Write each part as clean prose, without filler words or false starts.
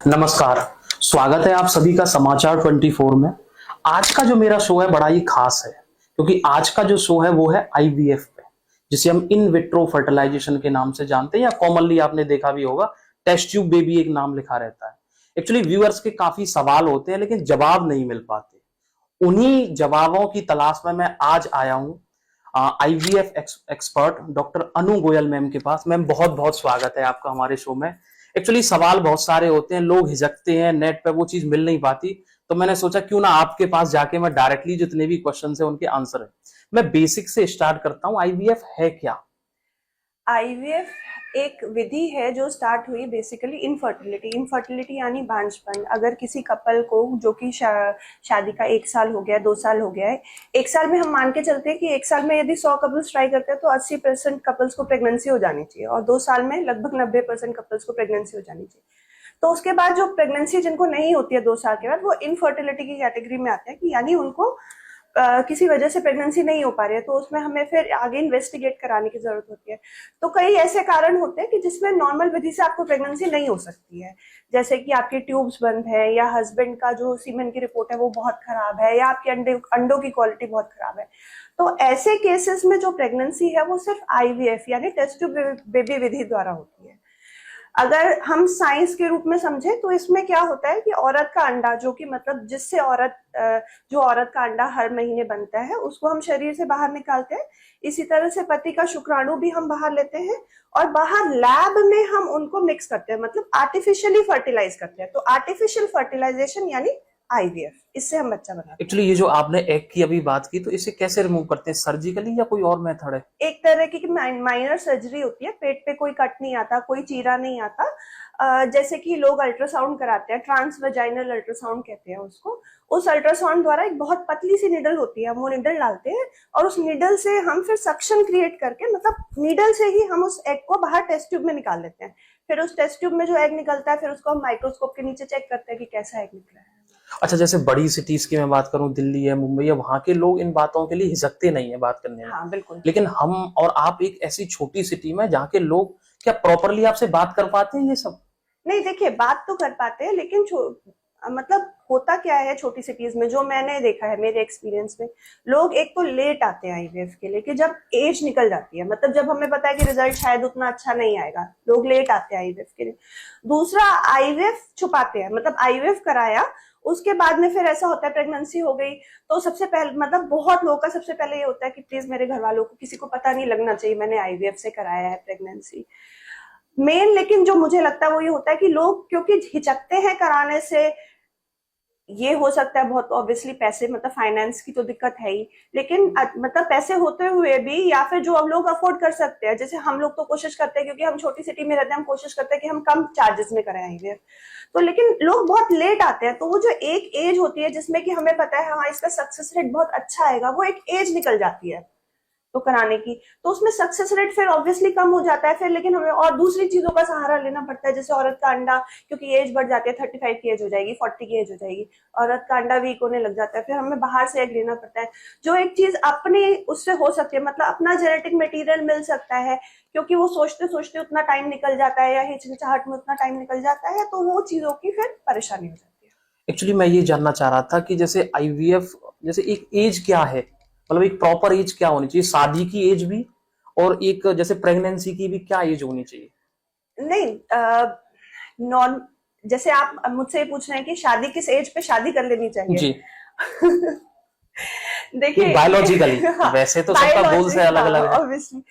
नमस्कार। स्वागत है आप सभी का समाचार 24 में। आज का जो मेरा शो है बड़ा ही खास है क्योंकि आज का जो शो है वो है आईवीएफ पे, जिसे हम इन विट्रो फर्टिलाइजेशन के नाम से जानते हैं या कॉमनली आपने देखा भी होगा टेस्ट ट्यूब बेबी एक नाम लिखा रहता है। एक्चुअली व्यूअर्स के काफी सवाल होते हैं लेकिन जवाब नहीं मिल पाते। उन्हीं जवाबों की तलाश में मैं आज आया हूँ आईवीएफ एक्सपर्ट डॉक्टर अनु गोयल मैम के पास। मैम बहुत बहुत स्वागत है आपका हमारे शो में। एक्चुअली सवाल बहुत सारे होते हैं, लोग हिचकते हैं, नेट पे वो चीज मिल नहीं पाती, तो मैंने सोचा क्यों ना आपके पास जाके मैं डायरेक्टली जितने भी क्वेश्चन है उनके आंसर है। मैं बेसिक से स्टार्ट करता हूँ, आईवीएफ है क्या? आईवीएफ एक विधि है जो स्टार्ट हुई बेसिकली इनफर्टिलिटी यानी बांझपन। अगर किसी कपल को जो कि शादी का 1 साल हो गया, 2 साल हो गया है, 1 साल में हम मान के चलते हैं कि 1 साल में यदि 100 कपल्स ट्राई करते हैं तो 80% कपल्स को प्रेगनेंसी हो जानी चाहिए और 2 साल में लगभग 90% कपल्स को प्रेगनेंसी हो जानी चाहिए। तो उसके बाद जो प्रेगनेंसी जिनको नहीं होती है 2 साल के बाद, वो इनफर्टिलिटी की कैटेगरी में आते हैं कि यानी उनको किसी वजह से प्रेगनेंसी नहीं हो पा रही है, तो उसमें हमें फिर आगे इन्वेस्टिगेट कराने की जरूरत होती है। तो कई ऐसे कारण होते हैं कि जिसमें नॉर्मल विधि से आपको प्रेगनेंसी नहीं हो सकती है, जैसे कि आपकी ट्यूब्स बंद है या हस्बैंड का जो सीमेन की रिपोर्ट है वो बहुत खराब है या आपके अंडों की क्वालिटी बहुत खराब है। तो ऐसे केसेस में जो प्रेगनेंसी है वो सिर्फ आईवीएफ यानी टेस्ट ट्यूब बेबी विधि द्वारा होती है। अगर हम साइंस के रूप में समझे तो इसमें क्या होता है कि औरत का अंडा, जो कि मतलब जिससे जो औरत का अंडा हर महीने बनता है, उसको हम शरीर से बाहर निकालते हैं। इसी तरह से पति का शुक्राणु भी हम बाहर लेते हैं और बाहर लैब में हम उनको मिक्स करते हैं, मतलब आर्टिफिशियली फर्टिलाइज करते हैं। तो आर्टिफिशियल फर्टिलाइजेशन यानी आईवीएफ, इससे हम बच्चा बनाते हैं। एक्चुअली ये जो आपने एग की अभी बात की, तो इसे कैसे रिमूव करते हैं, सर्जिकली या कोई और मेथड है? एक तरह की माइनर सर्जरी होती है, पेट पे कोई कट नहीं आता, कोई चीरा नहीं आता। जैसे कि लोग अल्ट्रासाउंड कराते हैं, ट्रांस वेजाइनल अल्ट्रासाउंड कहते हैं उसको। उस अल्ट्रासाउंड द्वारा एक बहुत पतली सी निडल होती है, हम वो निडल डालते हैं और उस निडल से हम फिर सक्शन क्रिएट करके, मतलब निडल से ही हम उस एग को बाहर टेस्ट ट्यूब में निकाल लेते हैं। फिर उस टेस्ट ट्यूब में जो एग निकलता है फिर उसको हम माइक्रोस्कोप के नीचे चेक करते हैं कि कैसा एग निकला है। अच्छा, जैसे बड़ी सिटीज की मैं बात करूं, दिल्ली है, मुंबई है, वहां के लोग इन बातों के लिए हिचकते नहीं है बात करने में। हाँ बिल्कुल। लेकिन हम और आप एक ऐसी छोटी सिटी में जहाँ के लोग क्या प्रॉपरली आपसे बात कर पाते हैं ये सब? नहीं, देखिए बात तो कर पाते हैं लेकिन मतलब होता क्या है छोटी सिटीज में, जो मैंने देखा है मेरे एक्सपीरियंस में, लोग एक तो लेट आते हैं आईवीएफ के लिए कि जब एज निकल जाती है, मतलब जब हमें पता है कि रिजल्ट शायद उतना अच्छा नहीं आएगा, लोग लेट आते हैं आईवीएफ के लिए। दूसरा, आईवीएफ छुपाते हैं, मतलब आईवीएफ कराया उसके बाद में फिर ऐसा होता है प्रेगनेंसी हो गई तो सबसे पहले, मतलब बहुत लोगों का सबसे पहले ये होता है कि प्लीज मेरे घर वालों को किसी को पता नहीं लगना चाहिए मैंने आईवीएफ से कराया है प्रेगनेंसी मेन। लेकिन जो मुझे लगता है वो ये होता है कि लोग क्योंकि हिचकते हैं कराने से, ये हो सकता है बहुत ऑब्वियसली पैसे, मतलब फाइनेंस की तो दिक्कत है ही, लेकिन मतलब पैसे होते हुए भी, या फिर जो अब लोग अफोर्ड कर सकते हैं, जैसे हम लोग तो कोशिश करते हैं क्योंकि हम छोटी सिटी में रहते हैं, हम कोशिश करते हैं कि हम कम चार्जेस में कराएं आईवीएफ। तो लेकिन लोग बहुत लेट आते हैं, तो वो जो एक एज होती है जिसमें कि हमें पता है हाँ इसका सक्सेस रेट बहुत अच्छा आएगा, वो एक एज निकल जाती है तो कराने की, तो उसमें सक्सेस रेट फिर ऑब्वियसली कम हो जाता है फिर। लेकिन हमें और दूसरी चीजों का सहारा लेना पड़ता है, जैसे औरत का अंडा, क्योंकि एज बढ़ जाती है, 35 की एज हो जाएगी, 40 की एज हो जाएगी, औरत का अंडा वीक होने लग जाता है, फिर हमें बाहर से एग लेना पड़ता है। जो एक चीज अपनी उससे हो सकती है, मतलब अपना जेनेटिक मटेरियल मिल सकता है, क्योंकि वो सोचते सोचते उतना टाइम निकल जाता है या हिचकिचाहट में उतना टाइम निकल जाता है, तो वो चीजों की फिर परेशानी हो जाती है। एक्चुअली मैं ये जानना चाह रहा था कि जैसे आईवीएफ, जैसे एक एज क्या है, मतलब एक प्रॉपर एज क्या होनी चाहिए, शादी की एज भी और एक जैसे प्रेगनेंसी की भी क्या एज होनी चाहिए? नहीं, नॉन, जैसे आप मुझसे पूछ रहे हैं कि शादी किस एज पे शादी कर लेनी चाहिए जी। देखिए बायोलॉजिकली वैसे तो सबका गोल्स है, अलग अलग है। ऑब्वियसली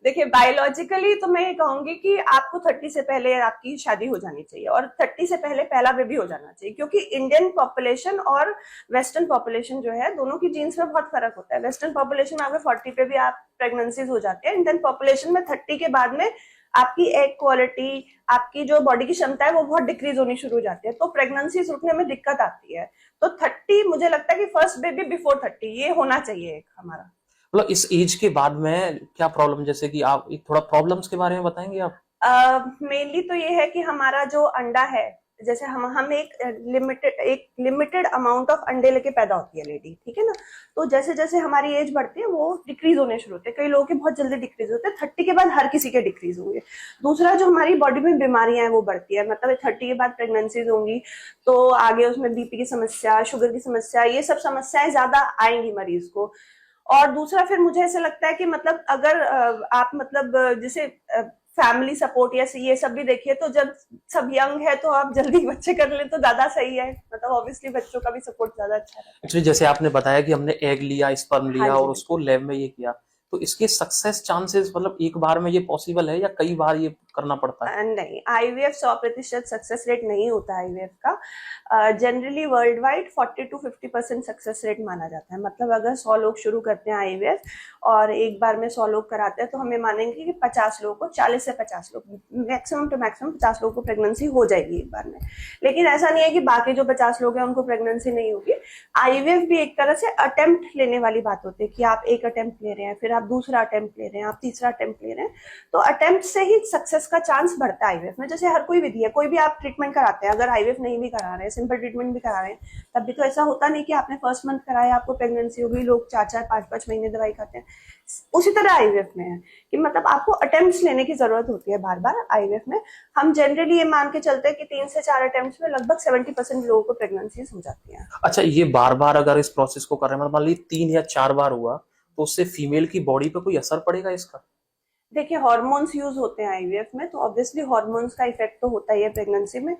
देखिए बायोलॉजिकली तो मैं ये कहूंगी कि आपको 30 से पहले आपकी शादी हो जानी चाहिए और 30 से पहले पहला बेबी हो जाना चाहिए, क्योंकि इंडियन पॉपुलेशन और वेस्टर्न पॉपुलेशन जो है दोनों की जीन्स में बहुत फर्क होता है। वेस्टर्न पॉपुलेशन में आपके 40 पे भी आप प्रेगनेंसीज हो जाती है, इंडियन पॉपुलेशन में 30 के बाद में आपकी एग क्वालिटी, आपकी जो बॉडी की क्षमता है वो बहुत डिक्रीज होनी शुरू हो जाती है, तो प्रेगनेंसी रुकने में दिक्कत आती है। तो 30 मुझे लगता है कि फर्स्ट बेबी बिफोर 30 ये होना चाहिए एक हमारा। मतलब इस एज के बाद में क्या प्रॉब्लम, जैसे कि आप एक थोड़ा प्रॉब्लम्स के बारे में बताएंगे आप? मेनली तो ये है कि हमारा जो अंडा है जैसे हम एक लिमिटेड अमाउंट ऑफ अंडे लेके पैदा होती है लेडी, ठीक है ना। तो जैसे जैसे हमारी एज बढ़ती है वो डिक्रीज होने शुरू होते हैं, कई लोगों के बहुत जल्दी डिक्रीज होते हैं, 30 के बाद हर किसी के डिक्रीज होंगे। दूसरा, जो हमारी बॉडी में बीमारियां हैं वो बढ़ती है, मतलब 30 के बाद प्रेगनेंसीज होंगी तो आगे उसमें बीपी की समस्या, शुगर की समस्या, ये सब समस्याएं ज्यादा आएंगी मरीज को। और दूसरा फिर मुझे ऐसा लगता है कि मतलब अगर आप मतलब जैसे फैमिली सपोर्ट या ये सब भी देखिए, तो जब सब यंग है तो आप जल्दी बच्चे कर ले तो ज्यादा सही है, मतलब ऑब्वियसली बच्चों का भी सपोर्ट ज्यादा अच्छा है। एक्चुअली जैसे आपने बताया कि हमने एग लिया, स्पर्म हाँ लिया जी, और उसको लैब में ये किया, तो इसके सक्सेस चांसेस मतलब एक बार में ये पॉसिबल है या कई बार ये करना पड़ता है? नहीं, आईवीएफ 100% सक्सेस रेट नहीं होता आईवीएफ का। Generally world wide 40 to 50% success rate माना जाता है। मतलब अगर 100 लोग शुरू करते हैं आईवीएफ और एक बार में 100 लोग कराते हैं तो हमें मानेंगे कि 50 लोगों को, 40 से 50 लोग, मैक्सिमम टू मैक्सिमम 50 लोगों को प्रेगनेंसी हो जाएगी एक बार में। लेकिन ऐसा नहीं है कि बाकी जो 50 लोग हैं उनको प्रेगनेंसी नहीं होगी। आईवीएफ भी एक तरह से अटेम्प्ट लेने वाली बात होती है कि आप एक अटेम्प्ट ले रहे हैं, फिर आप दूसरा अटेम्प्ट ले रहे हैं, आप तीसरा अटेम्प्ट ले रहे हैं, तो अटेम्प्ट से ही सक्सेस का चांस बढ़ता है आईवीएफ में। जैसे हर कोई विधि है, कोई भी आप ट्रीटमेंट कराते हैं, अगर आईवीएफ नहीं भी करा रहे हैं, सिंपल ट्रीटमेंट भी करा रहे हैं, तब भी तो ऐसा होता नहीं कि आपने फर्स्ट मंथ कराया आपको प्रेगनेंसी हो गई। लोग 4-4 5-5 महीने दवाई खाते हैं। उसी तरह आईवीएफ में है कि मतलब आपको अटेम्प्ट्स लेने की जरूरत होती है बार बार आईवीएफ में। हम जनरली ये मान के चलते हैं कि 3 से 4 अटेम्प्ट्स में लगभग 70% लोगों को प्रेगनेंसीज हो जाती हैं। अच्छा, ये बार बार अगर इस प्रोसेस को कर रहे हैं, मतलब मान लीजिए 3 या 4 बार हुआ, तो उससे फीमेल की बॉडी पे कोई असर पड़ेगा इसका? देखिए, हार्मोन्स यूज होते हैं आईवीएफ में, तो ऑब्वियसली हार्मोन्स का इफेक्ट तो होता ही है प्रेगनेंसी में।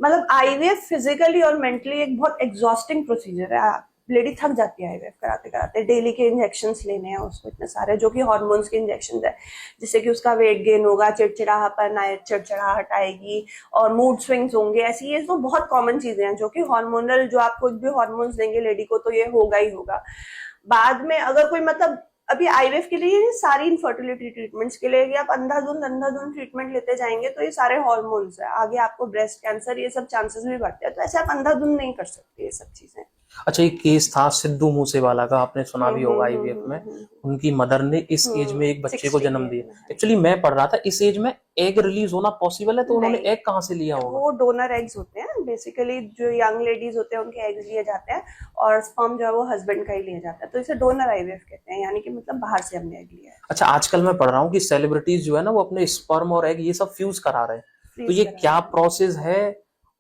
मतलब आईवीएफ फिजिकली और मेंटली एक बहुत एग्जॉस्टिंग प्रोसीजर है। लेडी थक जाती है आईवीएफ कराते कराते, डेली के इंजेक्शंस लेने हैं उसको इतने सारे, जो कि हार्मोन्स के इंजेक्शंस है, जिससे कि उसका वेट गेन होगा, चिड़चिड़ाहट आए, चिड़चिड़ाहट आएगी और मूड स्विंग्स होंगे। ऐसी ये तो बहुत कॉमन चीजें हैं जो कि हार्मोनल, जो आप कुछ भी हार्मोन्स देंगे लेडी को तो ये होगा ही होगा। बाद में अगर कोई मतलब अभी आईवीएफ के लिए, सारी इनफर्टिलिटी ट्रीटमेंट्स के लिए आप अंधाधुंध ट्रीटमेंट लेते जाएंगे तो ये सारे हार्मोन्स है, आगे आपको ब्रेस्ट कैंसर ये सब चांसेस भी बढ़ते हैं, तो ऐसे आप अंधाधुंध नहीं कर सकते ये सब चीजें। अच्छा, एक केस था सिद्धू मूसेवाला का, आपने सुना भी होगा। आईवीएफ में उनकी मदर ने इस एज में एक बच्चे को जन्म दिया। एक्चुअली मैं पढ़ रहा था इस एज में एग रिलीज होना पॉसिबल है, तो उन्होंने नहीं, एग कहाँ से लिया होगा? वो डोनर एग्स होते हैं बेसिकली, जो यंग लेडीज होते हैं उनके एग्स लिए जाते हैं, और स्पर्म जो है वो हस्बैंड का ही लिया जाता है, तो इसे डोनर आईवीएफ कहते हैं, यानी कि मतलब बाहर से हमने एग लिया है। अच्छा, आजकल मैं पढ़ रहा हूँ कि सेलिब्रिटीज जो है ना वो अपने स्पर्म और एग ये सब फ्यूज करा रहे हैं, तो फ्रीज ये करा क्या है। प्रोसेस है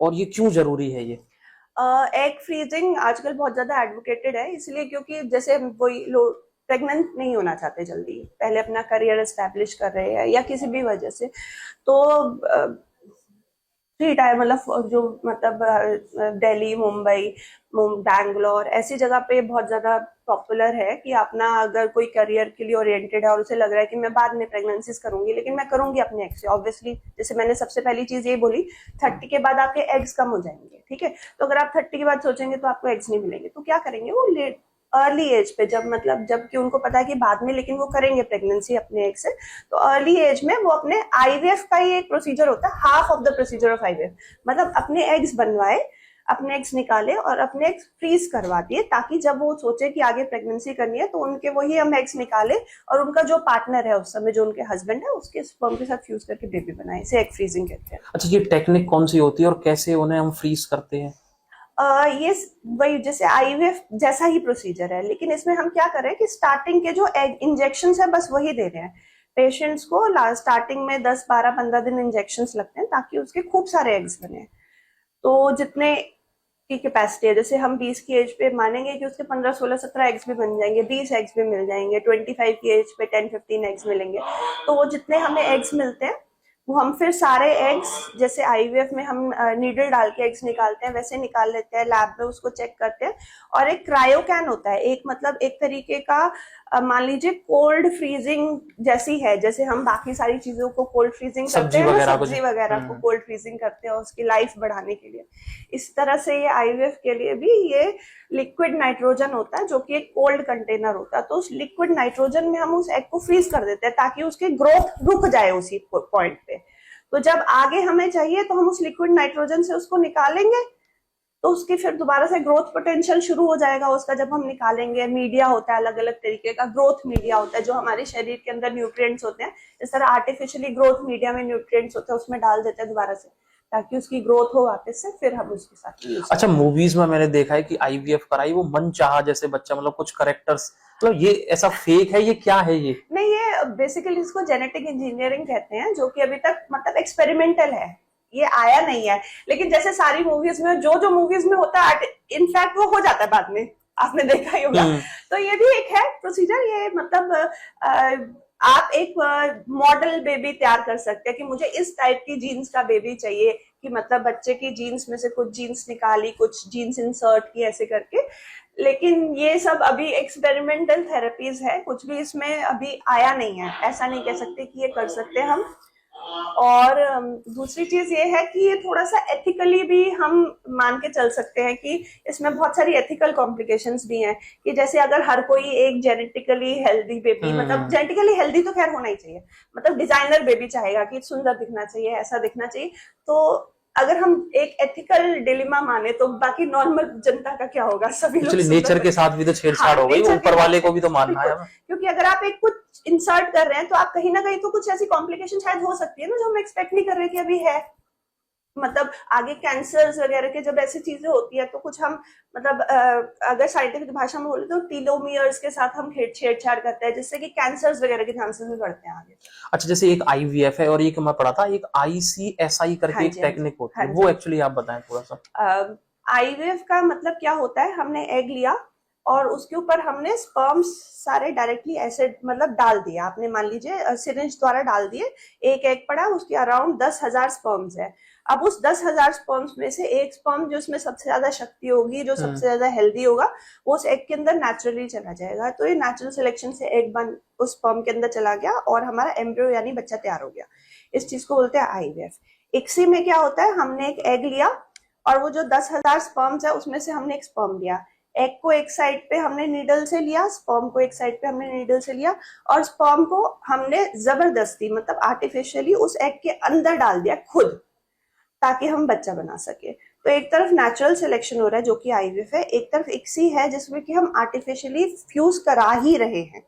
और ये क्यों जरूरी है ये? एग फ्रीजिंग आजकल बहुत ज्यादा एडवोकेटेड है, इसलिए क्योंकि जैसे वही लोग प्रेग्नेंट नहीं होना चाहते जल्दी, पहले अपना करियर एस्टेब्लिश कर रहे हैं या किसी भी वजह से, तो फ्री टाइम मतलब जो मतलब दिल्ली, मुंबई, बैंगलोर ऐसी जगह पे बहुत ज्यादा पॉपुलर है कि अपना अगर कोई करियर के लिए ओरिएंटेड है और उसे लग रहा है कि मैं बाद में प्रेगनेंसीज करूंगी, लेकिन मैं करूंगी अपने एग्स से, ऑब्वियसली जैसे मैंने सबसे पहली चीज ये बोली, 30 के बाद आपके एग्स कम हो जाएंगे, ठीक है। तो अगर आप 30 के बाद सोचेंगे तो आपको एग्स नहीं मिलेंगे, तो क्या करेंगे वो लेट अर्ली एज पे, जब मतलब जबकि उनको पता है कि बाद में लेकिन वो करेंगे प्रेगनेंसी अपने एग से, तो अर्ली एज में वो अपने आईवीएफ का ही एक प्रोसीजर होता है, half of the procedure of IVF, मतलब अपने एग्स बनवाए, अपने एग्स निकाले और अपने एग्स फ्रीज करवा दिए, ताकि जब वो सोचे कि आगे प्रेगनेंसी करनी है तो उनके वही हम एग्स निकाले और उनका जो पार्टनर है उस समय, जो उनके हस्बैंड है, उसके स्पर्म के साथ फ्यूज करके बेबी बनाए, इसे एग फ्रीजिंग कहते हैं। अच्छा, ये टेक्निक कौन सी होती है और कैसे उन्हें हम फ्रीज करते हैं? ये वही जैसे आईवीएफ जैसा ही प्रोसीजर है, लेकिन इसमें हम क्या करें कि स्टार्टिंग के जो एग इंजेक्शन है बस वही दे रहे हैं पेशेंट्स को। स्टार्टिंग में 10, 12, 15 दिन इंजेक्शन लगते हैं ताकि उसके खूब सारे एग्स बने। तो जितने की कैपेसिटी है, जैसे हम 20 की एज पे मानेंगे कि उसके 15, 16, 17 एग्स भी बन जाएंगे, 20 एग्स भी मिल जाएंगे, 25 की एज पे 10, 15 एग्स मिलेंगे। तो वो जितने हमें एग्स मिलते हैं वो हम फिर सारे एग्स, जैसे आईवीएफ में हम नीडल डाल के एग्स निकालते हैं वैसे निकाल लेते हैं, लैब में उसको चेक करते हैं। और एक क्रायो कैन होता है, एक मतलब एक तरीके का मान लीजिए कोल्ड फ्रीजिंग जैसी है, जैसे हम बाकी सारी चीजों को कोल्ड फ्रीजिंग करते हैं, सब्जी वगैरह को कोल्ड फ्रीजिंग करते हैं उसकी लाइफ बढ़ाने के लिए, इस तरह से ये आईवीएफ के लिए भी ये लिक्विड नाइट्रोजन होता है जो कि एक कोल्ड कंटेनर होता है। तो उस लिक्विड नाइट्रोजन में हम उस एग को फ्रीज कर देते हैं ताकि उसकी ग्रोथ रुक जाए उसी पॉइंट पे। तो जब आगे हमें चाहिए तो हम उस लिक्विड नाइट्रोजन से उसको निकालेंगे, तो उसकी फिर दोबारा से ग्रोथ पोटेंशियल शुरू हो जाएगा उसका। जब हम निकालेंगे, मीडिया होता है अलग अलग तरीके का, ग्रोथ मीडिया होता है जो हमारे शरीर के अंदर न्यूट्रिएंट्स होते हैं, इस तरह आर्टिफिशियली ग्रोथ मीडिया में न्यूट्रिएंट्स होते हैं, उसमें डाल देते हैं दोबारा से, ताकि उसकी ग्रोथ हो वापस से, फिर हम उसके साथ यूज। अच्छा, मूवीज में मैंने देखा है कि आईवीएफ कराई वो मन चाहा जैसे बच्चा, मतलब कुछ करेक्टर्स, मतलब ये ऐसा फेक है, ये क्या है ये? नहीं, ये बेसिकली इसको जेनेटिक इंजीनियरिंग कहते हैं, जो कि अभी तक मतलब एक्सपेरिमेंटल है, ये आया नहीं है। लेकिन जैसे सारी मूवीज में जो जो मूवीज में होता है, इनफैक्ट वो हो जाता है बाद में, आपने देखा ही होगा। तो ये भी एक है प्रोसीजर, ये मतलब आप एक मॉडल बेबी तैयार कर सकते हैं कि मुझे इस टाइप की जीन्स का बेबी चाहिए, कि मतलब बच्चे की जीन्स में से कुछ जीन्स निकाली, कुछ जीन्स इंसर्ट की, ऐसे करके। लेकिन ये सब अभी एक्सपेरिमेंटल थेरेपीज है, कुछ भी इसमें अभी आया नहीं है, ऐसा नहीं कह सकते कि ये कर सकते हम। और दूसरी चीज ये है कि ये थोड़ा सा एथिकली भी हम मान के चल सकते हैं कि इसमें बहुत सारी एथिकल कॉम्प्लिकेशंस भी हैं, कि जैसे अगर हर कोई एक जेनेटिकली हेल्दी बेबी, मतलब जेनेटिकली हेल्दी तो खैर होना ही चाहिए, मतलब डिजाइनर बेबी चाहेगा कि सुंदर दिखना चाहिए, ऐसा दिखना चाहिए, तो अगर हम एक एथिकल डिलेमा माने तो बाकी नॉर्मल जनता का क्या होगा, सभी लोग एक्चुअली नेचर के साथ भी तो छेड़छाड़ हो गई, ऊपर वाले को भी तो मानना है। क्योंकि अगर आप एक कुछ इंसर्ट कर रहे हैं तो आप कहीं ना कहीं तो कुछ ऐसी कॉम्प्लिकेशन शायद हो सकती है ना, जो हम एक्सपेक्ट नहीं कर रहे कि अभी है। मतलब आगे कैंसर्स वगैरह के जब ऐसी चीजें होती है तो कुछ हम मतलब अगर साइंटिफिक भाषा में बोले तो टीलोमियर्स के साथ हम छेड़छाड़ करते हैं, जिससे कि कैंसर्स वगैरह के चांसेस भी बढ़ते हैं आगे। अच्छा, जैसे एक आईवीएफ है और एक मैं पढ़ा था एक आईसीएसआई करके हाँ एक जी, हाँ जी, टेक्निक होती हाँ है, जी। वो एक्चुअली आप बताएं थोड़ा सा। आईवीएफ का मतलब क्या होता है, हमने एग लिया और उसके ऊपर हमने स्पर्म्स सारे डायरेक्टली ऐसे मतलब डाल दिया, आपने मान लीजिए सिरिंज द्वारा डाल दिए, एक एग पड़ा, उसके अराउंड 10,000 स्पर्म्स है। अब उस 10,000 स्पर्म्स में से एक स्पर्म जो उसमें सबसे ज्यादा शक्ति होगी, जो सबसे ज्यादा हेल्दी होगा, वो उस एग के अंदर नेचुरली चला जाएगा। तो ये नेचुरल सिलेक्शन से एग बन उस स्पर्म के अंदर चला गया और हमारा एम्ब्रियो यानी बच्चा तैयार हो गया। इस चीज को बोलते हैं आईवीएफ। इक्सी में क्या होता है, हमने एक एग लिया और वो जो 10,000 स्पर्म्स है उसमें से हमने एक स्पर्म लिया, एग को एक साइड पे हमने नीडल से लिया, स्पर्म को एक साइड पे हमने नीडल से लिया, और स्पर्म को हमने जबरदस्ती मतलब आर्टिफिशियली उस एग के अंदर डाल दिया खुद, ताकि हम बच्चा बना सके। तो एक तरफ नेचुरल सिलेक्शन हो रहा है जो कि आईवीएफ है, एक तरफ इक्सी है जिसमें कि हम आर्टिफिशियली फ्यूज करा ही रहे हैं।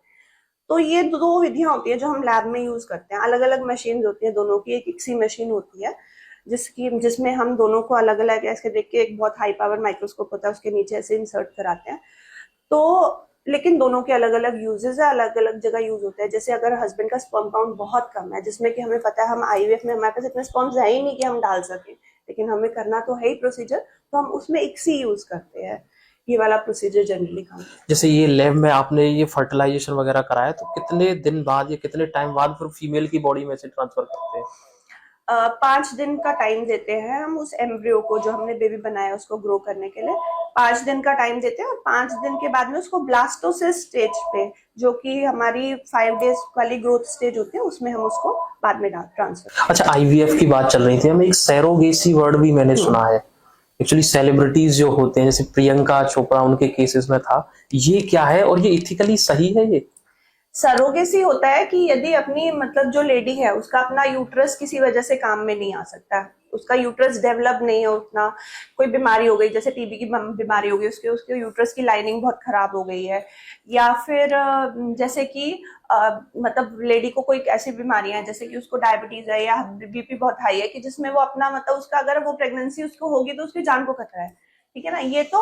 तो ये दो विधियां होती है जो हम लैब में यूज करते हैं, अलग अलग मशीन होती है दोनों की। एक इक्सी मशीन होती है जिसमें हम दोनों को अलग अलग ऐसे देख के, एक बहुत हाई पावर माइक्रोस्कोप होता है उसके नीचे ऐसे इंसर्ट कराते हैं। तो लेकिन दोनों के अलग अलग यूजेस है, अलग अलग जगह यूज होता है। जैसे अगर हस्बैंड का स्पर्म काउंट बहुत कम है, जिसमें कि हमें पता है हम आईवीएफ में हमारे पास इतने स्पर्म्स है ही नहीं कि हम डाल सकें, लेकिन हमें करना तो है ही प्रोसीजर, तो हम उसमें इक्सी यूज करते हैं। ये वाला प्रोसीजर जनरली काम है। जैसे ये लैब में आपने ये फर्टिलाइजेशन वगैरह कराया, तो कितने दिन बाद या कितने टाइम बाद फिर फीमेल की बॉडी में से ट्रांसफर करते हैं? 5 दिन का टाइम देते हैं हम उस एम्ब्रियो को, जो हमने बेबी बनाया उसको ग्रो करने के लिए 5 दिन का टाइम देते हैं, और 5 दिन के बाद में उसको ब्लास्टोसिस स्टेज पे, जो कि हमारी 5 डेज वाली ग्रोथ स्टेज होती है, उसमें हम उसको बाद में ट्रांसफर। अच्छा, आईवीएफ की बात चल रही थी, हमें एक सैरोगेसी वर्ड भी मैंने सुना है। एक्चुअली सेलिब्रिटीज जो होते हैं, जैसे प्रियंका चोपड़ा, उनके केसेस में था, ये क्या है और ये इथिकली सही है ये? सरोगेसी होता है कि यदि अपनी मतलब जो लेडी है उसका अपना यूट्रस किसी वजह से काम में नहीं आ सकता, उसका यूट्रस डेवलप नहीं है उतना, कोई बीमारी हो गई, जैसे टीबी की बीमारी हो गई, उसके यूट्रस की लाइनिंग बहुत खराब हो गई है, या फिर जैसे कि मतलब लेडी को कोई ऐसी बीमारियां हैं जैसे कि उसको डायबिटीज है या बीपी बहुत हाई है, कि जिसमें वो अपना मतलब उसका अगर वो प्रेगनेंसी उसको होगी तो उसकी जान को खतरा है, ठीक है ना। ये तो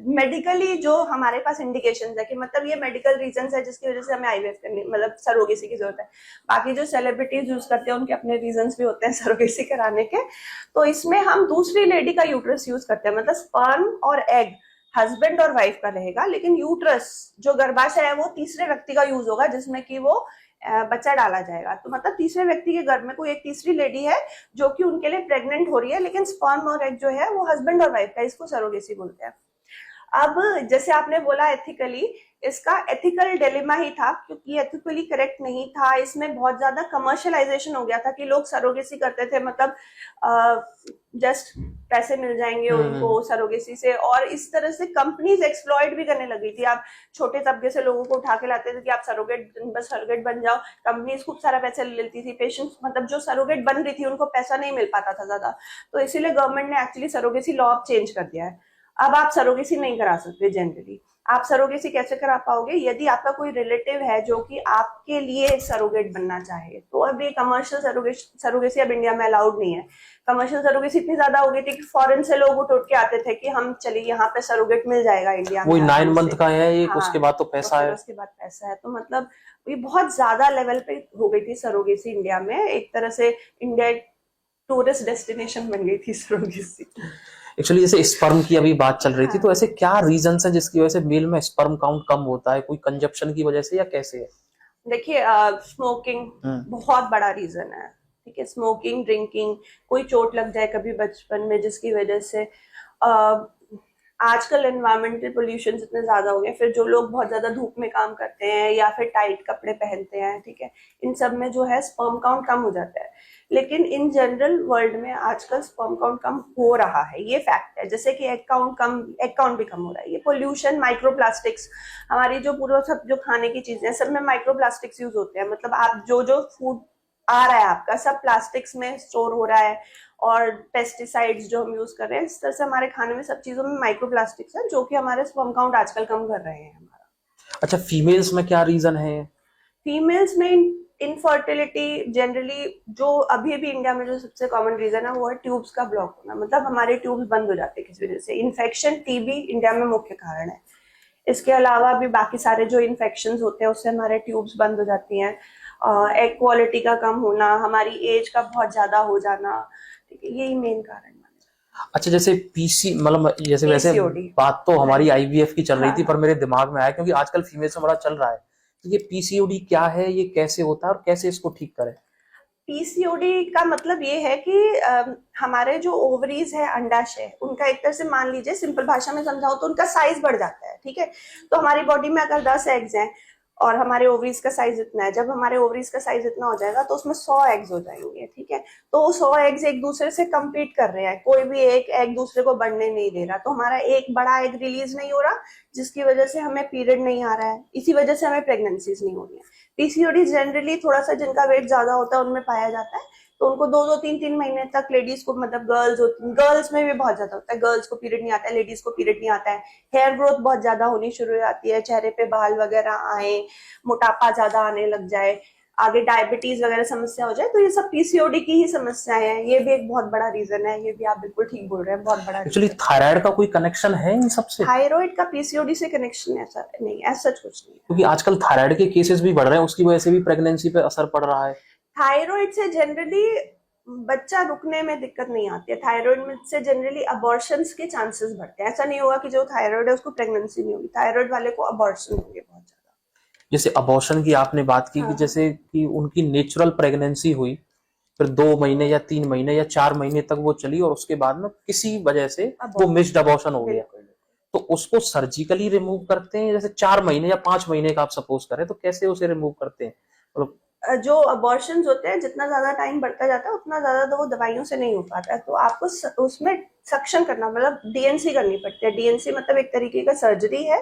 मेडिकली जो हमारे पास इंडिकेशन है कि मतलब ये मेडिकल रीजन है जिसकी वजह से हमें आईवीएफ करनी मतलब सरोगेसी की जरूरत है। बाकी जो सेलिब्रिटीज यूज करते हैं उनके अपने रीजंस भी होते हैं सरोगेसी कराने के। तो इसमें हम दूसरी लेडी का यूट्रस यूज करते हैं, मतलब स्पर्म और एग हस्बैंड और वाइफ का रहेगा, लेकिन यूट्रस जो गर्भाशय है वो तीसरे व्यक्ति का यूज होगा, जिसमें कि वो बच्चा डाला जाएगा। तो मतलब तीसरे व्यक्ति के घर में कोई एक तीसरी लेडी है जो कि उनके लिए प्रेग्नेंट हो रही है, लेकिन स्पर्म और एग जो है वो हस्बैंड और वाइफ का, इसको सरोगेसी बोलते हैं। अब जैसे आपने बोला एथिकली, इसका एथिकल डिलेमा ही था, क्योंकि एथिकली करेक्ट नहीं था, इसमें बहुत ज्यादा कमर्शियलाइजेशन हो गया था कि लोग सरोगेसी करते थे, मतलब जस्ट पैसे मिल जाएंगे उनको सरोगेसी से, और इस तरह से कंपनीज एक्सप्लॉइट भी करने लगी थी। आप छोटे तबके से लोगों को उठा के लाते थे कि आप सरोगेट बन जाओ, कंपनीज खूब सारा पैसा ले लेती थी। पेशेंट्स मतलब जो सरोगेट बन रही थी उनको पैसा नहीं मिल पाता था ज्यादा, तो इसीलिए गवर्नमेंट ने एक्चुअली सरोगेसी लॉ चेंज कर दिया है। अब आप सरोगेसी नहीं करा सकते जनरली, आप सरोगेसी कैसे करा पाओगे? यदि आपका कोई रिलेटिव है जो कि आपके लिए सरोगेट बनना चाहे। तो अब ये कमर्शियल सरोगेसी अब इंडिया में अलाउड नहीं है। कमर्शियल सरोगेसी इतनी ज्यादा हो गई थी कि फॉरेन से लोग उठ के आते थे कि हम चलिए यहाँ पे सरोगेट मिल जाएगा इंडिया में वही 9 आराम मंथ से। का है एक, हाँ, उसके बाद तो तो पैसा फिर है। उसके बाद पैसा है। तो मतलब ये बहुत ज्यादा लेवल पे हो गई थी सरोगेसी इंडिया में। एक तरह से इंडिया एक टूरिस्ट डेस्टिनेशन बन गई थी सरोगेसी। एक्चुअली जैसे स्पर्म की अभी बात चल रही थी, हाँ, तो ऐसे क्या रीजन है जिसकी वजह से मेल में स्पर्म काउंट कम होता है? कोई कंजप्शन की वजह से या कैसे है? देखिए स्मोकिंग हम्म। बहुत बड़ा रीजन है। ठीक है, स्मोकिंग, ड्रिंकिंग, कोई चोट लग जाए कभी बचपन में जिसकी वजह से आजकल एनवायरमेंटल पोल्यूशन इतने ज्यादा हो गए, फिर जो लोग बहुत ज्यादा धूप में काम करते हैं या फिर टाइट कपड़े पहनते हैं, ठीक है, इन सब में जो है स्पर्म काउंट कम हो जाता है। लेकिन इन जनरल वर्ल्ड में आजकल स्पर्म काउंट कम हो रहा है, ये फैक्ट है। जैसे कि एग काउंट भी कम हो रहा है। ये पोल्यूशन, माइक्रोप्लास्टिक्स, हमारी जो पूरा सब जो खाने की चीजें हैं सब में माइक्रोप्लास्टिक्स यूज होते हैं। मतलब आप जो फूड आ रहा है आपका सब प्लास्टिक्स में स्टोर हो रहा है। और पेस्टिसाइड्स जो हम यूज कर रहे हैं, इस तरह से हमारे खाने में सब चीजों में माइक्रोप्लास्टिक्स है जो कि हमारे स्पर्म काउंट आजकल कम कर रहे हैं हमारा। अच्छा, फीमेल्स में क्या रीजन है? फीमेल्स में इनफर्टिलिटी जनरली जो अभी भी इंडिया में जो सबसे कॉमन रीजन है वो है ट्यूब्स का ब्लॉक होना। मतलब हमारे ट्यूब्स बंद हो जाते हैं किसी वजह से। इन्फेक्शन, टीबी इंडिया में मुख्य कारण है। इसके अलावा भी बाकी सारे जो इन्फेक्शंस होते हैं उससे हमारे ट्यूब्स बंद हो जाती हैं। एग क्वालिटी का कम होना, हमारी एज का बहुत ज्यादा हो जाना, ठीक है, यही मेन कारण है। अच्छा, जैसे पीसी मतलब जैसे वैसे पीसीओडी, बात तो हमारी हाँ आईवीएफ की चल रही थी, हाँ। पर मेरे दिमाग में आया क्योंकि आजकल फीमेल्स में बड़ा चल रहा है। तो ये पीसीओडी क्या है, ये कैसे होता है और कैसे इसको ठीक करें? पीसीओडी का मतलब ये है कि हमारे जो ओवरीज है, अंडाशय, उनका एक तरह से मान लीजिए, सिंपल भाषा में समझाओ तो उनका साइज बढ़ जाता है। ठीक है, तो हमारी बॉडी में अगर 10 एग्स हैं और हमारे ओवरीज का साइज इतना है, जब हमारे ओवरीज का साइज इतना हो जाएगा तो उसमें 100 एग्स हो जाएंगे। ठीक है, तो 100 एग्स एक दूसरे से कम्पीट कर रहे हैं, कोई भी एक एग दूसरे को बढ़ने नहीं दे रहा, तो हमारा एक बड़ा एग रिलीज नहीं हो रहा, जिसकी वजह से हमें पीरियड नहीं आ रहा है। इसी वजह से हमें प्रेगनेंसीज नहीं हो रही है। पीसीओडी जनरली थोड़ा सा जिनका वेट ज्यादा होता है उनमें पाया जाता है। तो उनको 2-2, 3-3 महीने तक लेडीज को, मतलब गर्ल्स में भी बहुत ज्यादा होता है। गर्ल्स को पीरियड नहीं आता है, लेडीज को पीरियड नहीं आता है। हेयर ग्रोथ बहुत ज्यादा होनी शुरू हो जाती है, चेहरे पे बाल वगैरह आए, मोटापा ज्यादा आने लग जाए, आगे डायबिटीज वगैरह समस्या हो जाए, तो ये सब पीसीओडी की ही समस्याएं हैं। ये भी एक बहुत बड़ा रीजन है। ये भी आप बिल्कुल ठीक बोल रहे हैं, बहुत बड़ा एक्चुअली रीजन। थायराइड का कोई कनेक्शन है इन सबसे? थायराइड का पीसीओडी से कनेक्शन ऐसा नहीं, ऐसा कुछ नहीं है। क्योंकि आजकल थायराइड के केसेस भी बढ़ रहे हैं, उसकी वजह से भी प्रेगनेंसी पे असर पड़ रहा है। थायराइड से जनरली बच्चा रुकने में दिक्कत नहीं आती है। थायराइड से जनरली अबॉर्शंस के चांसेस बढ़ते हैं। ऐसा नहीं होगा कि जो थायराइड है उसको प्रेगनेंसी नहीं होगी, थायराइड वाले को अबॉर्शन होंगे बहुत ज्यादा। जैसे अबॉर्शन की आपने बात की कि हाँ, जैसे कि उनकी नेचुरल प्रेगनेंसी हुई, फिर 2 महीने या 3 महीने या 4 महीने तक वो चली और उसके बाद में किसी वजह से वो अबॉर्शन, मिस्ड अबॉर्शन हो गया, बिल्कुल। तो उसको सर्जिकली रिमूव करते हैं? जैसे 4 महीने या 5 महीने का आप सपोज करें, तो कैसे उसे रिमूव करते हैं? मतलब जो अबॉर्शंस होते हैं, जितना ज्यादा टाइम बढ़ता जाता है उतना ज्यादा तो वो दवाइयों से नहीं हो पाता है। तो आपको उसमें सक्शन करना, मतलब डीएनसी करनी पड़ती है। डीएनसी मतलब एक तरीके का सर्जरी है,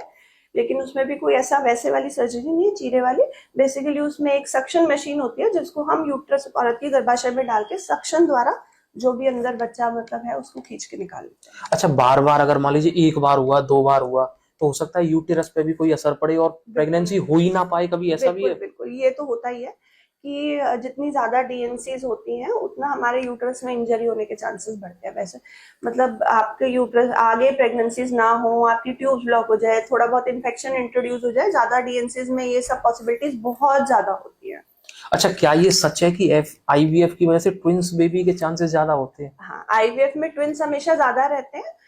लेकिन उसमें भी कोई ऐसा वैसे वाली सर्जरी नहीं है, चीरे वाली। बेसिकली उसमें एक सक्शन मशीन होती है जिसको हम यूट्रस, औरत की गर्भाशय में डाल के सक्शन द्वारा जो भी अंदर बच्चा मतलब है उसको खींच के निकाल लेते हैं। अच्छा, बार बार अगर मान लीजिए एक बार हुआ, 2 बार हुआ, तो हो सकता है यूटेरस पे भी कोई असर पड़े और प्रेगनेंसी हो ही ना पाए, कभी ऐसा भी बिल्कुल है? बिल्कुल, ये तो होता ही है कि जितनी ज्यादा डीएनसीज होती हैं उतना हमारे यूट्रस में इंजरी होने के चांसेस बढ़ते हैं। वैसे मतलब आपके यूट्रस आगे प्रेगनेंसीज ना हो, आपकी ट्यूब्स ब्लॉक हो जाए, थोड़ा बहुत इन्फेक्शन इंट्रोड्यूस हो जाए, ज्यादा डीएनसीज में ये सब पॉसिबिलिटीज बहुत ज्यादा होती है। अच्छा, क्या ये सच है कि आईवीएफ की वजह से ट्विंस बेबी के चांसेस ज्यादा होते हैं? हाँ, आईवीएफ में ट्विंस हमेशा ज्यादा रहते हैं।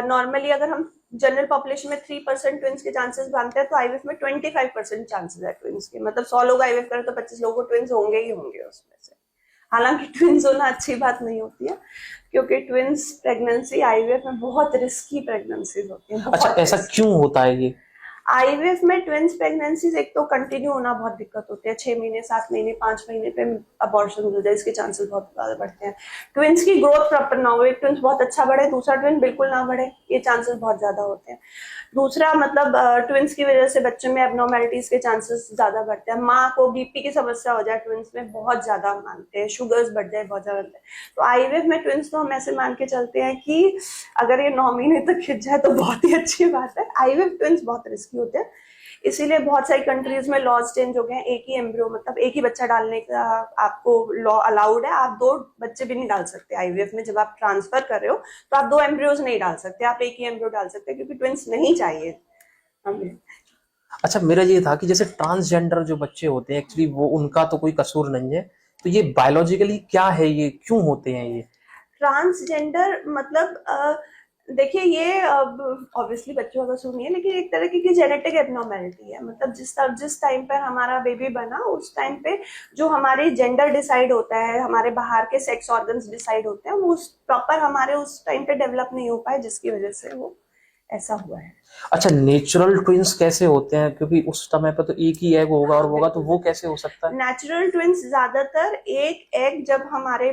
नॉर्मली अगर हम जनरल पॉपुलेशन में 3% ट्विंस के चांसेस मानते हैं, तो आईवीएफ में 25% चांसेस है ट्विंस के। मतलब 100 लोग आईवीएफ करें तो 25 लोगों को ट्विंस होंगे ही होंगे उसमें से। हालांकि ट्विंस होना अच्छी बात नहीं होती है, क्योंकि ट्विंस प्रेगनेंसी आईवीएफ में बहुत रिस्की प्रेगनेंसीज होती है, अच्छा, बहुत ऐसा रिस्की। क्यों होता है ये? आईवीएफ में ट्विंस प्रेगनेंसीज एक तो कंटिन्यू होना बहुत दिक्कत होती है, 6 महीने 7 महीने 5 महीने पे अबॉर्शन हो जाए, इसके चांसेस बहुत ज्यादा बढ़ते हैं। ट्विंस की ग्रोथ प्रॉपर ना हो, एक ट्विंस बहुत अच्छा बढ़े, दूसरा ट्विन बिल्कुल ना बढ़े, ये चांसेस बहुत ज्यादा होते हैं। दूसरा मतलब ट्विंस की वजह से बच्चे में एबनॉर्मेलिटीज के चांसेस ज्यादा बढ़ते हैं। माँ को बीपी की समस्या हो जाए ट्विंस में बहुत ज्यादा मानते हैं, शुगर्स बढ़ जाए बहुत ज्यादा बढ़ते हैं। तो आईवीएफ में ट्विंस तो हम ऐसे मान के चलते हैं कि अगर ये 9 महीने तक खिंच जाए तो बहुत ही अच्छी बात है। आईवीएफ ट्विंस बहुत रिस्की होते हैं, इसीलिए बहुत सारी कंट्रीज में लॉज चेंज हो गए हैं। एक ही एम्ब्रियो मतलब एक ही बच्चा डालने का आपको लॉ अलाउड है, आप 2 बच्चे भी नहीं डाल सकते आईवीएफ में। जब आप ट्रांसफर कर रहे हो तो आप 2 एम्ब्रियोज नहीं डाल सकते, आप एक ही एम्ब्रियो डाल सकते हैं, क्योंकि ट्विंस नहीं चाहिए हमें। अच्छा, मेरा ये था कि जैसे ट्रांसजेंडर जो बच्चे होते हैं एक्चुअली वो उनका तो कोई कसूर नहीं है, तो ये बायोलॉजिकली क्या है, ये क्यों होते हैं ये? ट्रांसजेंडर मतलब देखिए ये ऑब्वियसली बच्चों का कसूर नहीं है, लेकिन एक तरह की जेनेटिक एबनॉर्मेलिटी है। मतलब जिस टाइम पर हमारा बेबी बना उस टाइम पे जो हमारे जेंडर डिसाइड होता है, हमारे बाहर के सेक्स ऑर्गन्स डिसाइड होते हैं, वो प्रॉपर हमारे उस टाइम पे डेवलप नहीं हो पाए, जिसकी वजह से वो ऐसा हुआ है। अच्छा, नेचुरल ट्विंस कैसे होते हैं? क्योंकि उस समय पे तो एक ही एग होगा और हाँ होगा, तो बिल्कुल। वो कैसे हो सकता है? नेचुरल ट्विंस ज्यादातर एक एग जब हमारे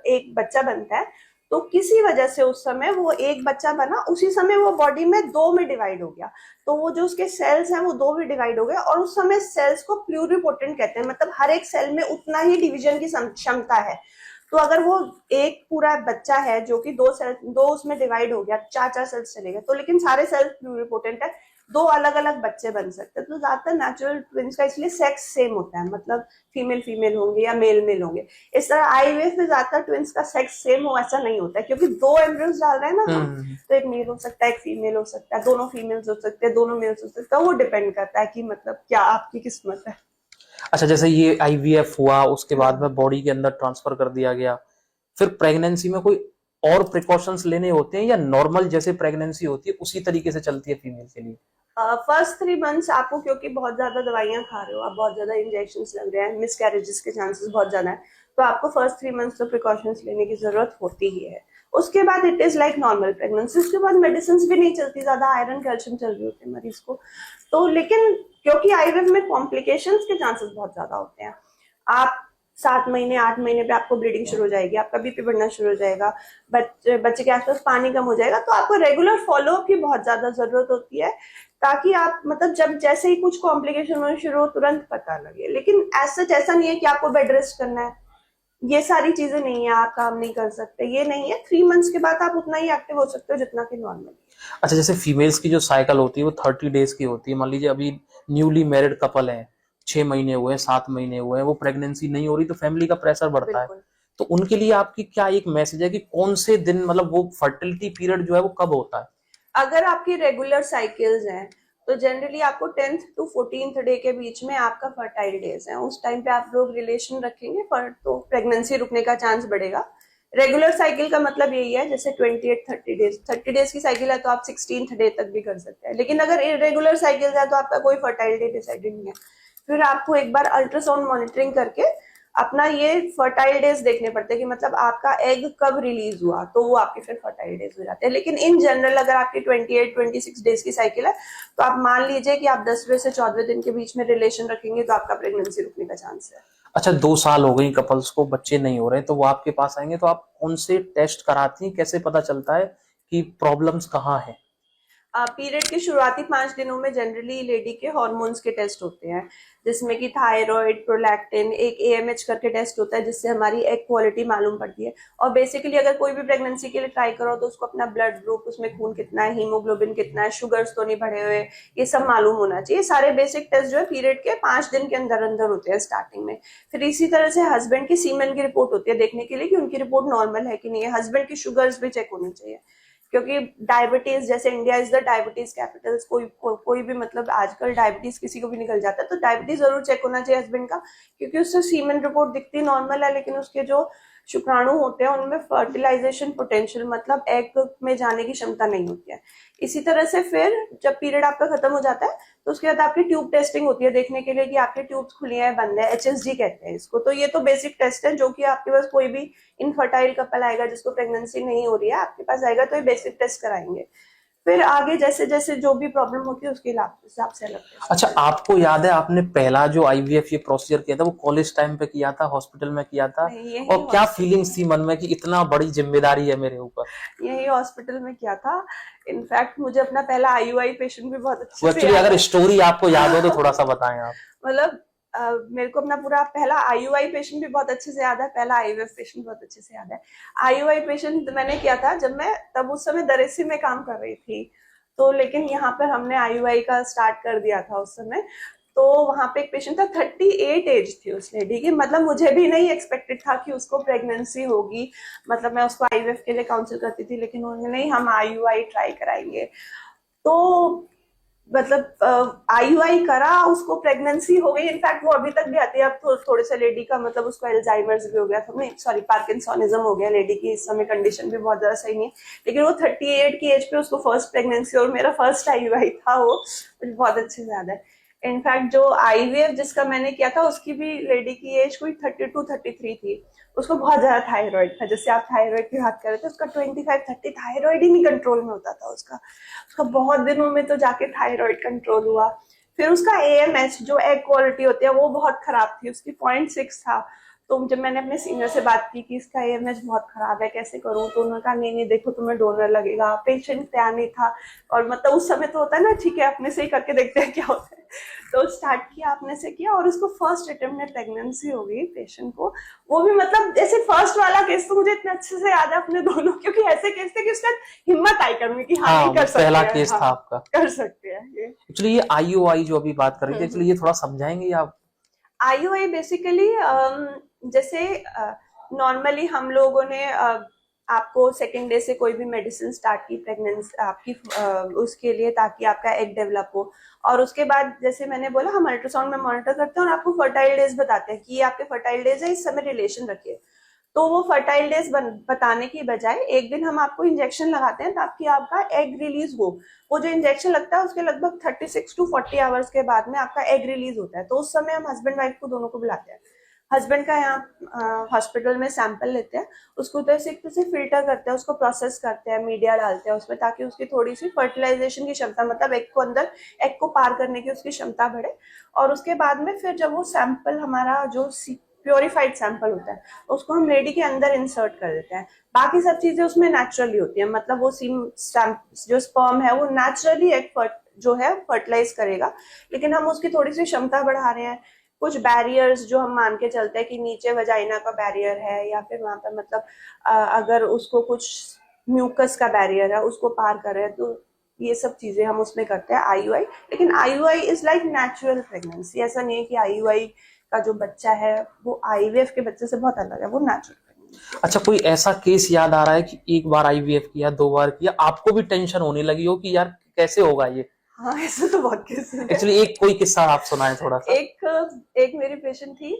एक बच्चा बनता है तो किसी वजह से उस समय वो एक बच्चा बना, उसी समय वो बॉडी में 2 में डिवाइड हो गया, तो वो जो उसके सेल्स हैं वो 2 में डिवाइड हो गए, और उस समय सेल्स को प्लूरिपोटेंट कहते हैं। मतलब हर एक सेल में उतना ही डिवीजन की क्षमता है। तो अगर वो एक पूरा बच्चा है जो कि 2 सेल 2 उसमें डिवाइड हो गया, 4 4 सेल्स चले गए, तो लेकिन सारे सेल्स प्लूरिपोटेंट है, 2 अलग अलग बच्चे बन सकते हैं। तो ज्यादातर नेचुरल ट्विंस का इसलिए सेक्स सेम होता है, मतलब फीमेल फीमेल होंगे या मेल मेल होंगे। इस तरह आईवीएफ में ज्यादातर ट्विंस का सेक्स सेम हो ऐसा नहीं होता है, क्योंकि 2 एम्ब्रियोज डाल रहे हैं ना हम, हम्म। तो एक मेल हो सकता है एक फीमेल हो सकता है, दोनों फीमेल्स हो सकते हैं दोनों मेल्स हो सकते हैं, वो डिपेंड करता है कि मतलब क्या आपकी किस्मत है। अच्छा, जैसे ये आईवीएफ हुआ उसके बाद हाँ। में बॉडी के अंदर ट्रांसफर कर दिया गया, फिर प्रेगनेंसी में कोई और प्रिकॉशंस लेने होते हैं या नॉर्मल जैसे प्रेगनेंसी होती है उसी तरीके से चलती है फीमेल के लिए? फर्स्ट 3 मंथ्स आपको, क्योंकि बहुत ज्यादा दवाइयां खा रहे हो आप, बहुत ज्यादा इंजेक्शन लग रहे हैं, मिसकैरेजेस के चांसेस बहुत ज्यादा है, तो आपको फर्स्ट 3 मंथ्स तो प्रिकॉशंस लेने की जरूरत होती ही है। उसके बाद it is like normal pregnancy, उसके बाद मेडिसिन भी नहीं चलती ज्यादा, आयरन कैल्शियम चल रही होती है मरीज को। तो लेकिन क्योंकि आईवीएफ में कॉम्प्लिकेशंस के चांसेस बहुत ज्यादा होते हैं, आप 7 महीने 8 महीने पे आपको ब्लीडिंग शुरू हो जाएगी, आपका बीपी बढ़ना शुरू हो जाएगा, बच्चे के आसपास पानी कम हो जाएगा, तो आपको रेगुलर फॉलोअप की बहुत ज्यादा जरूरत होती है, ताकि आप मतलब जब जैसे ही कुछ कॉम्प्लिकेशन होने शुरू हो तुरंत पता लगे। लेकिन ऐसा ऐसा नहीं है कि आपको बेड रेस्ट करना है, ये सारी चीजें नहीं है, आप काम नहीं कर सकते, ये नहीं है। 3 मंथ्स के बाद आप उतना ही एक्टिव हो सकते हो जितना कि नॉर्मल। अच्छा, जैसे फीमेल्स की जो साइकिल होती है वो 30 डेज की होती है। मान लीजिए अभी न्यूली मैरिड कपल है, 6 महीने हुए हैं 7 महीने हुए हैं, वो प्रेगनेंसी नहीं हो रही तो फैमिली का प्रेशर बढ़ता है, बिल्कुल। तो उनके लिए आपकी क्या एक मैसेज है कि कौन से दिन, मतलब वो फर्टिलिटी पीरियड जो है वो कब होता है? अगर आपकी रेगुलर साइकिल्स हैं तो जनरली आपको 10th to 14th डे के बीच में आपका फर्टाइल डेज है, उस टाइम पे आप लोग रिलेशन रखेंगे पर तो प्रेगनेंसी रुकने का चांस बढ़ेगा। रेगुलर साइकिल का मतलब यही है, जैसे 28 30 डेज की साइकिल है तो आप 16th डे तक भी कर सकते हैं। लेकिन अगर इरेगुलर साइकिल है तो आपका कोई फर्टाइल डे डिसाइडेड नहीं है, फिर आपको एक बार अल्ट्रासाउंड मॉनिटरिंग करके अपना ये फर्टाइल डेज देखने पड़ते हैं कि मतलब आपका एग कब रिलीज हुआ, तो वो आपके फिर फर्टाइल डेज हो जाते हैं। लेकिन इन जनरल अगर आपकी 28 26 डेज की साइकिल है तो आप मान लीजिए कि आप 10वें से 14वें दिन के बीच में रिलेशन रखेंगे तो आपका प्रेगनेंसी रुकने का चांस है। अच्छा, 2 साल हो गई कपल्स को, बच्चे नहीं हो रहे, तो वो आपके पास आएंगे तो आप कौन से टेस्ट कराती हैं? कैसे पता चलता है कि प्रॉब्लम्स कहाँ है? पीरियड के शुरुआती 5 दिनों में जनरली लेडी के हॉर्मोन्स के टेस्ट होते हैं, जिसमें कि थायराइड, प्रोलैक्टिन, एक एएमएच करके टेस्ट होता है जिससे हमारी एग क्वालिटी मालूम पड़ती है। और बेसिकली अगर कोई भी प्रेगनेंसी के लिए ट्राई करो तो उसको अपना ब्लड ग्रुप, उसमें खून कितना है, हीमोग्लोबिन कितना है, शुगर्स तो नहीं बढ़े हुए, ये सब मालूम होना चाहिए। सारे बेसिक टेस्ट जो है पीरियड के 5 दिन के अंदर अंदर होते हैं स्टार्टिंग में। फिर इसी तरह से हस्बैंड की सीमेन की रिपोर्ट होती है देखने के लिए कि उनकी रिपोर्ट नॉर्मल है कि नहीं है। हस्बैंड की शुगर्स भी चेक होनी चाहिए, क्योंकि डायबिटीज, जैसे India is the diabetes capital, कोई भी मतलब आजकल डायबिटीज किसी को भी निकल जाता है, तो डायबिटीज जरूर चेक होना चाहिए हस्बैंड का, क्योंकि उससे सीमेन रिपोर्ट दिखती नॉर्मल है लेकिन उसके जो शुक्राणु होते हैं उनमें फर्टिलाइजेशन पोटेंशियल मतलब एग में जाने की क्षमता नहीं होती है। इसी तरह से फिर जब पीरियड आपका खत्म हो जाता है तो उसके बाद आपकी ट्यूब टेस्टिंग होती है देखने के लिए कि आपके ट्यूब्स खुली हैं बंद है, एचएसजी कहते हैं इसको। तो ये तो बेसिक टेस्ट है जो कि आपके पास कोई भी इनफर्टाइल कपल आएगा जिसको प्रेगनेंसी नहीं हो रही है आपके पास आएगा तो ये बेसिक टेस्ट कराएंगे। फिर आगे जैसे जैसे जो भी प्रॉब्लम होती है उसके हिसाब से अलग टेस्ट। अच्छा, आपको याद है आपने पहला जो आईवीएफ ये प्रोसीजर किया था वो कॉलेज टाइम पे किया था, हॉस्पिटल में किया था? नहीं, यही और क्या फीलिंग्स थी मन में कि इतना बड़ी जिम्मेदारी है मेरे ऊपर? यही हॉस्पिटल में किया था। इनफैक्ट मुझे अपना पहला आईयूआई पेशेंट भी बहुत अच्छे वो से एक्चुअली याद अगर है। स्टोरी आपको याद हो तो थोड़ा सा बताएं आप। मतलब मेरे को अपना पूरा पहला आईयूआई पेशेंट भी बहुत अच्छे से याद है, पहला आईवीएफ पेशेंट बहुत अच्छे से याद है। आईयूआई पेशेंट मैंने किया था जब मैं तब उस समय दरेसी में काम कर रही थी, तो लेकिन यहाँ पर हमने आईयूआई का स्टार्ट कर दिया था उस समय। तो वहां पे एक पेशेंट था, 38 एज थी उस लेडी की। मतलब मुझे भी नहीं एक्सपेक्टेड था कि उसको प्रेगनेंसी होगी। मतलब मैं उसको आईवीएफ के लिए काउंसिल करती थी, लेकिन उन्होंने नहीं, हम आईयूआई ट्राई कराएंगे। तो मतलब आईयूआई करा, उसको प्रेगनेंसी हो गई। इनफैक्ट वो अभी तक भी आती है। अब थोड़े से लेडी का मतलब उसको एल्जाइमर्स भी हो गया था, नहीं सॉरी पार्किंसोनिज्म हो गया लेडी की। इस समय कंडीशन भी बहुत ज्यादा सही नहीं है, लेकिन वो 38 की एज पे उसको फर्स्ट प्रेगनेंसी और मेरा फर्स्ट आईयूआई था वो, मुझे बहुत अच्छे से याद है। इनफैक्ट जो आईवीएफ जिसका मैंने किया था उसकी भी लेडी की एज कोई 32-33 थी। उसको बहुत ज्यादा थायराइड था, जैसे आप थायराइड की बात कर रहे थे, उसका 25-30 थायराइड ही नहीं कंट्रोल में होता था उसका। उसका बहुत दिनों में तो जाके थायराइड कंट्रोल हुआ। फिर उसका एएमएच जो एग क्वालिटी होती है वो बहुत खराब थी, उसकी 0.6 था। तो जब मैंने अपने सीनियर से बात की कि इसका एएमएच बहुत खराब है, कैसे करूं, तो उन्होंने कहा नहीं नहीं देखो तुम्हें डोनर लगेगा। पेशेंट तैयार नहीं था, और मतलब उस समय तो होता है ना, ठीक है अपने से ही करके देखते हैं क्या होता है। तो स्टार्ट किया, अपने से किया, और उसको फर्स्ट अटेम्प्ट में प्रेगनेंसी हो गई पेशेंट को। वो भी मतलब जैसे फर्स्ट वाला केस तो मुझे इतने अच्छे से याद है अपने दोनों, क्योंकि ऐसे केस थे कि उसका हिम्मत आई करने की, हाँ नहीं हाँ, कर सकते पहला हैं, केस हाँ था आपका। कर सकते हैं ये। एक्चुअली ये आईयूआई जो अभी बात कर रही थी, एक्चुअली ये थोड़ा समझाएंगे आप? आईयूआई बेसिकली जैसे नॉर्मली हम लोगों ने आपको सेकेंड डे से कोई भी मेडिसिन स्टार्ट की प्रेगनेंसी आपकी उसके लिए, ताकि आपका एग डेवलप हो। और उसके बाद जैसे मैंने बोला हम अल्ट्रासाउंड में मॉनिटर करते हैं और आपको फर्टाइल डेज बताते हैं कि ये आपके फर्टाइल डेज है, इस समय रिलेशन रखिए। तो वो फर्टाइल डेज बताने की बजाय एक दिन हम आपको इंजेक्शन लगाते हैं ताकि आपका एग रिलीज हो। वो जो इंजेक्शन लगता है उसके लगभग 36 to 40 आवर्स के बाद में आपका एग रिलीज होता है। तो उस समय हम हस्बैंड वाइफ को दोनों को बुलाते हैं। हस्बैंड का यहाँ हॉस्पिटल में सैंपल लेते हैं, उसको तो से फिल्टर करते हैं, उसको प्रोसेस करते हैं, मीडिया डालते हैं उसमें, ताकि उसकी थोड़ी सी फर्टिलाइजेशन की क्षमता, मतलब एग को अंदर, एग को पार करने की उसकी क्षमता बढ़े। और उसके बाद में फिर जब वो सैंपल हमारा जो प्योरीफाइड सैंपल होता है उसको हम लेडी के अंदर इंसर्ट कर देते हैं। बाकी सब चीजें उसमें नेचुरली होती है, मतलब वो जो स्पर्म है वो नेचुरली एग जो है फर्टिलाइज करेगा। लेकिन हम उसकी थोड़ी सी क्षमता बढ़ा रहे हैं। कुछ बैरियर्स जो हम मान के चलते हैं कि नीचे वजाइना का बैरियर है, या फिर वहां पर मतलब अगर उसको कुछ म्यूकस का बैरियर है उसको पार कर रहे हैं, तो ये सब चीजें हम उसमें करते हैं आईयूआई। लेकिन IUI is like natural pregnancy, ऐसा नहीं है कि आईयूआई का जो बच्चा है वो आईवीएफ के बच्चे से बहुत अलग है, वो नेचुरल प्रेगनेंसी। अच्छा, कोई ऐसा केस याद आ रहा है कि एक बार आईवीएफ किया, 2 बार किया, आपको भी टेंशन होने लगी हो कि यार कैसे होगा ये? हाँ ऐसा तो बहुत केसेस है। एक्चुअली एक कोई किस्सा आप सुनाए थोड़ा सा। एक मेरी पेशेंट थी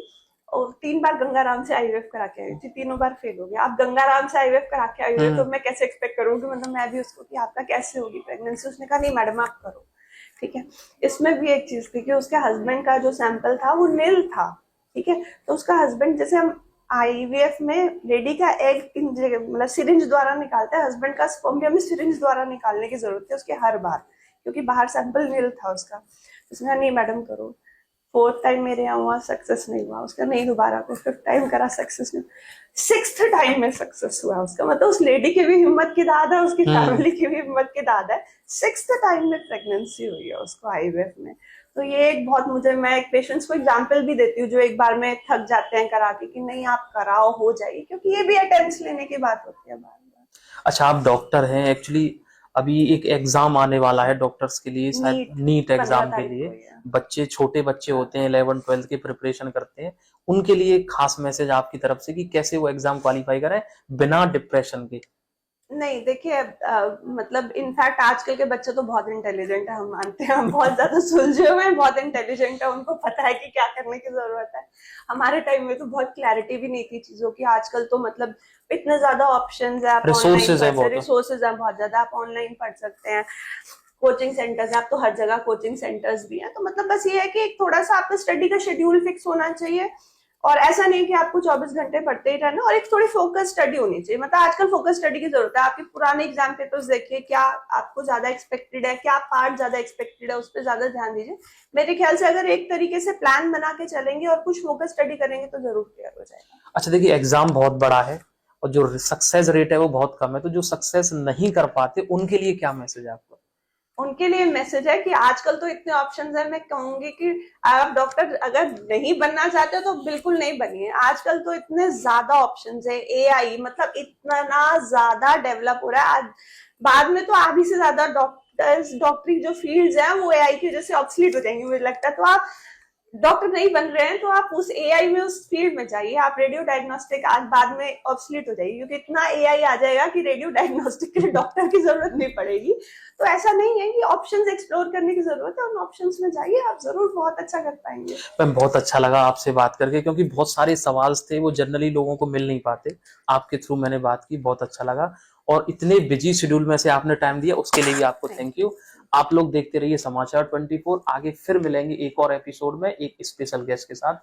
और 3 बार गंगाराम से आईवीएफ करा के आई थी, तीनों बार फेल हो गया। अब गंगाराम से आईवीएफ करा के आई हुई है तो मैं कैसे एक्सपेक्ट करूंगी, मतलब मैं भी उसको कि आपका कैसे होगी प्रेगनेंसी। उसने कहा नहीं मैडम आप करो, ठीक है। इसमें भी एक चीज थी कि उसके हस्बैंड का जो सैंपल था वो नील था, ठीक है। तो उसका हस्बैंड, जैसे हम आईवीएफ में लेडी का एग मतलब सिरिंज द्वारा निकालते हैं, हस्बैंड का स्पर्म भी हमें सिरिंज द्वारा निकालने की जरूरत है उसके हर बार, क्योंकि बाहर सैंपल नील था उसका। उसने कहा नहीं मैडम करो। 4th टाइम मेरे यहाँ हुआ, सक्सेस नहीं हुआ उसका, नहीं दोबारा को 5th टाइम करा, सक्सेस नहीं। 6th टाइम में सक्सेस हुआ उसका। मतलब उस लेडी की भी हिम्मत की दाद है, उसकी फैमिली की भी हिम्मत की दाद है। 6th टाइम में प्रेगनेंसी हुई है उसको आईवीएफ में। तो ये एक बहुत, मुझे, मैं एक पेशेंट्स को एग्जांपल भी देती हूँ जो एक बार में थक जाते हैं करा के, कि नहीं आप कराओ हो जाएगी, क्योंकि ये भी अटेम्प्ट्स लेने की बात होती है बार बार। अच्छा, आप डॉक्टर हैं एक्चुअली, अभी एक एग्जाम आने वाला है डॉक्टर्स के लिए, शायद नीट नीट 15 एग्जाम के तारीख को लिए। ही है। बच्चे, छोटे बच्चे होते हैं, 11th 12th की प्रिपरेशन करते हैं, उनके लिए एक खास मैसेज आपकी तरफ से कि कैसे वो एग्जाम क्वालिफाई करें बिना डिप्रेशन के? नहीं देखिए, मतलब इनफैक्ट आजकल के बच्चे तो बहुत इंटेलिजेंट है, हम मानते हैं, हम बहुत ज्यादा सुलझे हुए हैं, बहुत इंटेलिजेंट है, उनको पता है कि क्या करने की जरूरत है। हमारे टाइम में तो बहुत क्लैरिटी भी नहीं थी चीजों की। आजकल तो मतलब इतने ज्यादा ऑप्शंस है, आप ऑनलाइन रिसोर्सेज है पढ़ सकते, बहुत। रिसोर्सेज है बहुत ज्यादा, आप ऑनलाइन पढ़ सकते हैं। कोचिंग सेंटर्स, आप तो हर जगह कोचिंग सेंटर्स भी हैं। तो मतलब बस ये है कि एक थोड़ा सा आपका स्टडी का शेड्यूल फिक्स होना चाहिए। और ऐसा नहीं कि आपको 24 घंटे पढ़ते ही रहना, और एक थोड़ी फोकस स्टडी होनी चाहिए। मतलब आजकल फोकस स्टडी की जरूरत है। आपके पुराने एग्जाम पेपर्स देखिए, क्या आपको ज्यादा एक्सपेक्टेड है, क्या पार्ट ज्यादा एक्सपेक्टेड है, उस पर ज्यादा ध्यान दीजिए। मेरे ख्याल से अगर एक तरीके से प्लान बना के चलेंगे और कुछ फोकस स्टडी करेंगे तो जरूर क्लियर हो जाएगा। अच्छा देखिए, एग्जाम बहुत बड़ा है और जो सक्सेस रेट है वो बहुत कम है, तो जो सक्सेस नहीं कर पाते उनके लिए क्या मैसेज है आपका? उनके लिए मैसेज है कि आजकल तो इतने ऑप्शंस हैं, मैं कहूंगी कि आप डॉक्टर अगर नहीं बनना चाहते हो तो बिल्कुल नहीं बनिए। आजकल तो इतने ज्यादा ऑप्शंस है, एआई मतलब इतना ज्यादा डेवलप हो रहा है। आज बाद में तो आधी से ज्यादा डॉक्टरी जो फील्ड्स हैं वो एआई की वजह से ऑब्सलीट हो जाएंगी मुझे लगता है। तो आप डॉक्टर नहीं बन रहे हैं तो आप उस एआई में, उस फील्ड में जाइए। आप रेडियो डायग्नोस्टिक आज बाद में ऑब्सलीट हो जाएगी, क्योंकि इतना एआई आ जाएगा कि रेडियो डायग्नोस्टिक के लिए डॉक्टर की जरूरत नहीं पड़ेगी। तो ऐसा नहीं है कि ऑप्शंस एक्सप्लोर करने की जरूरत है, उन ऑप्शंस में जाइए, आप जरूर बहुत अच्छा कर पाएंगे। मैम बहुत अच्छा लगा आपसे बात करके, क्योंकि बहुत सारे सवाल थे वो जनरली लोगों को मिल नहीं पाते, आपके थ्रू मैंने बात की, बहुत अच्छा लगा। और इतने बिजी शेड्यूल में से आपने टाइम दिया उसके लिए भी आपको थैंक यू। आप लोग देखते रहिए समाचार 24, आगे फिर मिलेंगे एक और एपिसोड में एक स्पेशल गेस्ट के साथ।